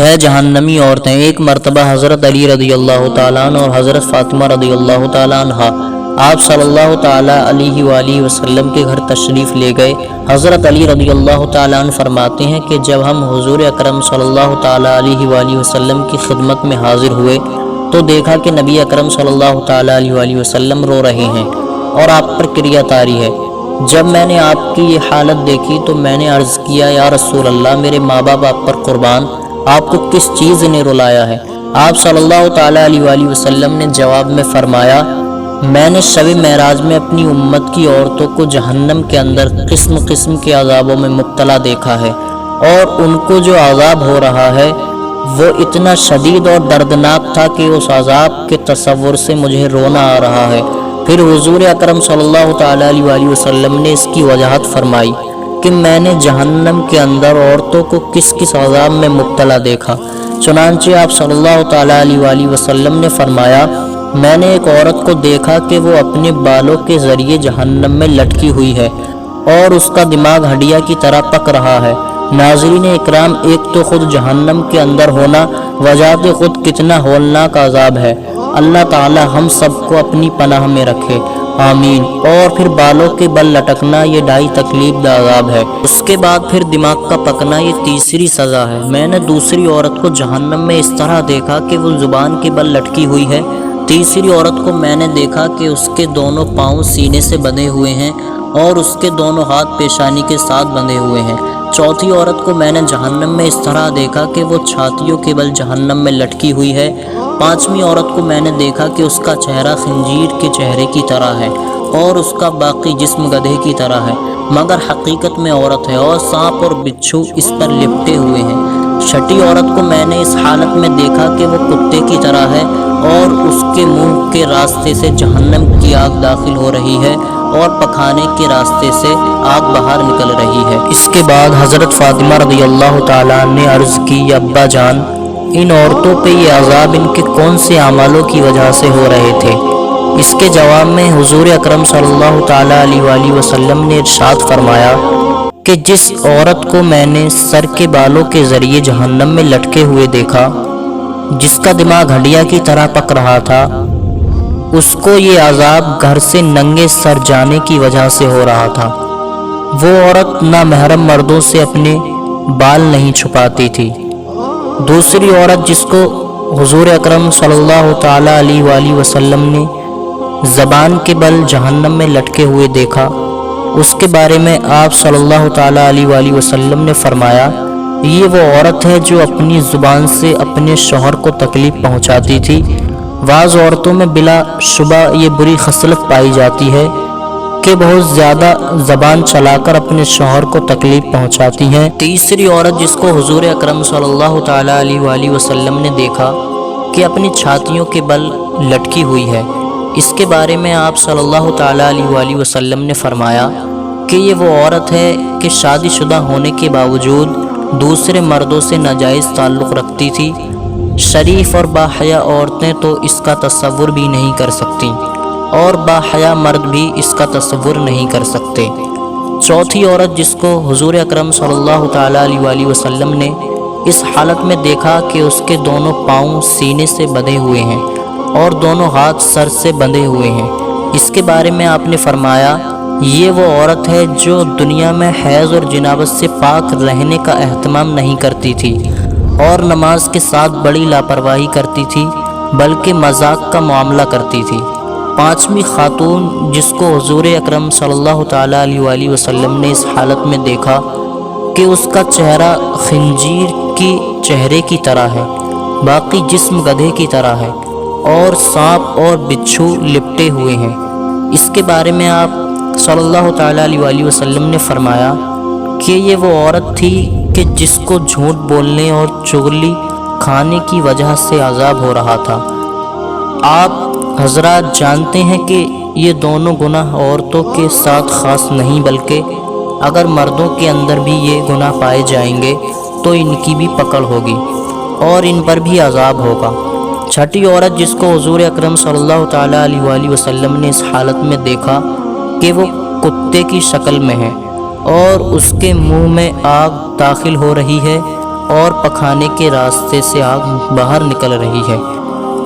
6 جہنمی عورتیں۔ ایک مرتبہ حضرت علی رضی اللہ تعالیٰ عنہ اور حضرت فاطمہ رضی اللہ تعالیٰ عنہ آپ صلی اللہ تعالیٰ علیہ وآلہ وسلم کے گھر تشریف لے گئے۔ حضرت علی رضی اللہ تعالیٰ عنہ فرماتے ہیں کہ جب ہم حضور اکرم صلی اللہ تعالیٰ علیہ وآلہ وسلم کی خدمت میں حاضر ہوئے تو دیکھا کہ نبی اکرم صلی اللہ تعالیٰ علیہ وآلہ وسلم رو رہے ہیں اور آپ پر کریا طاری ہے۔ جب میں نے آپ کی یہ حالت دیکھی تو میں نے عرض کیا، یا رسول اللہ، میرے ماں باپ آپ پر قربان، آپ کو کس چیز نے رلایا ہے؟ آپ صلی اللہ تعالیٰ علیہ وآلہ وسلم نے جواب میں فرمایا، میں نے شب معراج میں اپنی امت کی عورتوں کو جہنم کے اندر قسم قسم کے عذابوں میں مبتلا دیکھا ہے، اور ان کو جو عذاب ہو رہا ہے وہ اتنا شدید اور دردناک تھا کہ اس عذاب کے تصور سے مجھے رونا آ رہا ہے۔ پھر حضور اکرم صلی اللہ تعالیٰ علیہ وآلہ وسلم نے اس کی وضاحت فرمائی کہ میں نے جہنم کے اندر عورتوں کو کس کس عذاب میں مبتلا دیکھا۔ چنانچہ آپ صلی اللہ تعالیٰ علیہ وآلہ وسلم نے فرمایا، میں نے ایک عورت کو دیکھا کہ وہ اپنے بالوں کے ذریعے جہنم میں لٹکی ہوئی ہے اور اس کا دماغ ہڈیا کی طرح پک رہا ہے۔ ناظرین اکرام، ایک تو خود جہنم کے اندر ہونا وجات خود کتنا ہولناک عذاب ہے۔ اللہ تعالی ہم سب کو اپنی پناہ میں رکھے، آمین۔ اور پھر بالوں کے بل لٹکنا، یہ ڈھائی تکلیف دہ عذاب ہے۔ اس کے بعد پھر دماغ کا پکنا، یہ تیسری سزا ہے۔ میں نے دوسری عورت کو جہنم میں اس طرح دیکھا کہ وہ زبان کے بل لٹکی ہوئی ہے۔ تیسری عورت کو میں نے دیکھا کہ اس کے دونوں پاؤں سینے سے بندھے ہوئے ہیں اور اس کے دونوں ہاتھ پیشانی کے ساتھ بندھے ہوئے ہیں۔ چوتھی عورت کو میں نے جہنم میں اس طرح دیکھا کہ وہ چھاتیوں کے بل جہنم میں لٹکی ہوئی ہے۔ پانچویں عورت کو میں نے دیکھا کہ اس کا چہرہ خنزیر کے چہرے کی طرح ہے اور اس کا باقی جسم گدھے کی طرح ہے، مگر حقیقت میں عورت ہے، اور سانپ اور بچھو اس پر لپٹے ہوئے ہیں۔ چھٹی عورت کو میں نے اس حالت میں دیکھا کہ وہ کتے کی طرح ہے اور اس کے منہ کے راستے سے جہنم کی آگ داخل ہو رہی ہے اور پخانے کے راستے سے آگ باہر نکل رہی ہے۔ اس کے بعد حضرت فاطمہ رضی اللہ تعالیٰ نے عرض کی، ابا جان، ان عورتوں پہ یہ عذاب ان کے کون سے اعمالوں کی وجہ سے ہو رہے تھے؟ اس کے جواب میں حضور اکرم صلی اللہ تعالیٰ علیہ وآلہ وسلم نے ارشاد فرمایا کہ جس عورت کو میں نے سر کے بالوں کے ذریعے جہنم میں لٹکے ہوئے دیکھا، جس کا دماغ ہڈیا کی طرح پک رہا تھا، اس کو یہ عذاب گھر سے ننگے سر جانے کی وجہ سے ہو رہا تھا۔ وہ عورت نامحرم مردوں سے اپنے بال نہیں چھپاتی تھی۔ دوسری عورت جس کو حضور اکرم صلی اللہ تعالیٰ علیہ وآلہ وسلم نے زبان کے بل جہنم میں لٹکے ہوئے دیکھا، اس کے بارے میں آپ صلی اللہ تعالیٰ علیہ وآلہ وسلم نے فرمایا، یہ وہ عورت ہے جو اپنی زبان سے اپنے شوہر کو تکلیف پہنچاتی تھی۔ بعض عورتوں میں بلا شبہ یہ بری خصلت پائی جاتی ہے کہ بہت زیادہ زبان چلا کر اپنے شوہر کو تکلیف پہنچاتی ہیں۔ تیسری عورت جس کو حضور اکرم صلی اللہ تعالیٰ علیہ وآلہ وسلم نے دیکھا کہ اپنی چھاتیوں کے بل لٹکی ہوئی ہے، اس کے بارے میں آپ صلی اللہ تعالیٰ علیہ وآلہ وسلم نے فرمایا کہ یہ وہ عورت ہے کہ شادی شدہ ہونے کے باوجود دوسرے مردوں سے ناجائز تعلق رکھتی تھی۔ شریف اور باحیا عورتیں تو اس کا تصور بھی نہیں کر سکتیں، اور باحیا مرد بھی اس کا تصور نہیں کر سکتے۔ چوتھی عورت جس کو حضور اکرم صلی اللہ تعالیٰ علیہ وآلہ وسلم نے اس حالت میں دیکھا کہ اس کے دونوں پاؤں سینے سے بندھے ہوئے ہیں اور دونوں ہاتھ سر سے بندھے ہوئے ہیں، اس کے بارے میں آپ نے فرمایا، یہ وہ عورت ہے جو دنیا میں حیض اور جنابت سے پاک رہنے کا اہتمام نہیں کرتی تھی اور نماز کے ساتھ بڑی لاپرواہی کرتی تھی، بلکہ مذاق کا معاملہ کرتی تھی۔ پانچویں خاتون جس کو حضور اکرم صلی اللہ تعالیٰ علیہ وآلہ وسلم نے اس حالت میں دیکھا کہ اس کا چہرہ خنزیر کی چہرے کی طرح ہے، باقی جسم گدھے کی طرح ہے اور سانپ اور بچھو لپٹے ہوئے ہیں، اس کے بارے میں آپ صلی اللہ تعالیٰ علیہ وآلہ وسلم نے فرمایا کہ یہ وہ عورت تھی کہ جس کو جھوٹ بولنے اور چغلی کھانے کی وجہ سے عذاب ہو رہا تھا۔ آپ حضرات جانتے ہیں کہ یہ دونوں گناہ عورتوں کے ساتھ خاص نہیں، بلکہ اگر مردوں کے اندر بھی یہ گناہ پائے جائیں گے تو ان کی بھی پکڑ ہوگی اور ان پر بھی عذاب ہوگا۔ چھٹی عورت جس کو حضور اکرم صلی اللہ تعالیٰ علیہ وآلہ وسلم نے اس حالت میں دیکھا کہ وہ کتے کی شکل میں ہے اور اس کے منہ میں آگ داخل ہو رہی ہے اور پخانے کے راستے سے آگ باہر نکل رہی ہے،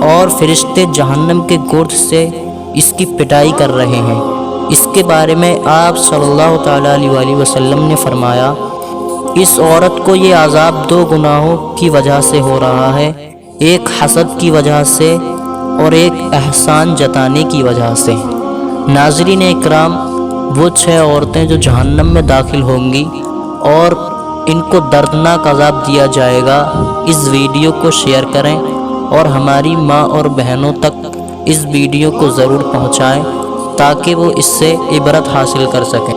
اور فرشتے جہنم کے گرد سے اس کی پٹائی کر رہے ہیں۔ اس کے بارے میں آپ صلی اللہ تعالیٰ علیہ وآلہ وسلم نے فرمایا، اس عورت کو یہ عذاب دو گناہوں کی وجہ سے ہو رہا ہے، ایک حسد کی وجہ سے اور ایک احسان جتانے کی وجہ سے۔ ناظرین اکرام، وہ 6 عورتیں جو جہنم میں داخل ہوں گی اور ان کو دردناک عذاب دیا جائے گا، اس ویڈیو کو شیئر کریں اور ہماری ماں اور بہنوں تک اس ویڈیو کو ضرور پہنچائیں تاکہ وہ اس سے عبرت حاصل کر سکیں۔